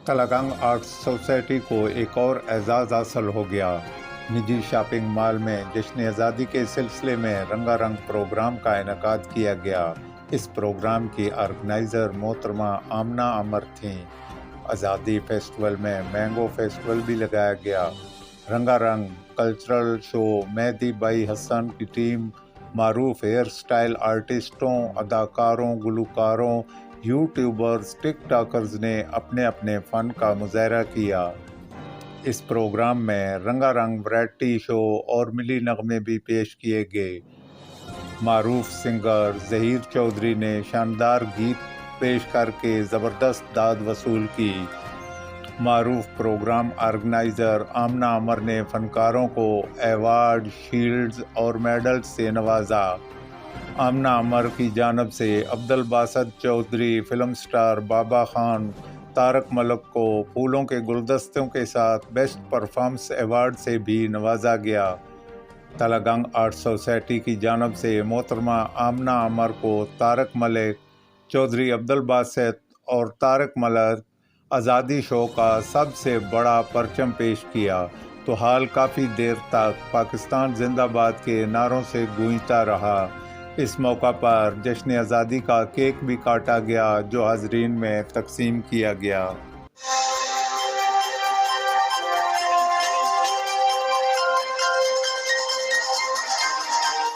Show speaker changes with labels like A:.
A: Talagang arts society کو ایک اور اعزاز حاصل ہو گیا۔ نجی شاپنگ مال میں جشن آزادی کے سلسلے میں رنگا رنگ پروگرام کا انعقاد کیا گیا۔ اس پروگرام کی آرگنائزر محترمہ آمنہ عمر تھیں۔ آزادی فیسٹیول میں مینگو فیسٹیول بھی لگایا گیا۔ رنگا رنگ کلچرل شو مہدی بائی حسن کی ٹیم معروف ہیئر سٹائل آرٹسٹوں، اداکاروں، گلوکاروں، یوٹیوبرز، ٹک ٹاکرز نے اپنے اپنے فن کا مظاہرہ کیا۔ اس پروگرام میں رنگا رنگ ورائٹی شو اور ملی نغمے بھی پیش کیے گئے۔ معروف سنگر ظہیر چودھری نے شاندار گیت پیش کر کے زبردست داد وصول کی۔ معروف پروگرام آرگنائزر آمنہ عمر نے فنکاروں کو ایوارڈ، شیلڈز اور میڈلز سے نوازا۔ آمنہ عمر کی جانب سے عبدالباسط چودھری، فلم سٹار بابا خان، طارق ملک کو پھولوں کے گلدستوں کے ساتھ بیسٹ پرفارمنس ایوارڈ سے بھی نوازا گیا۔ تلگنگ آرٹ سوسائٹی کی جانب سے محترمہ آمنہ عمر کو طارق ملک، چودھری عبدالباسط اور طارق ملک آزادی شو کا سب سے بڑا پرچم پیش کیا تو حال کافی دیر تک پاکستان زندہ باد کے نعروں سے گونجتا رہا۔ اس موقع پر جشن آزادی کا کیک بھی کاٹا گیا جو حاضرین میں تقسیم کیا گیا۔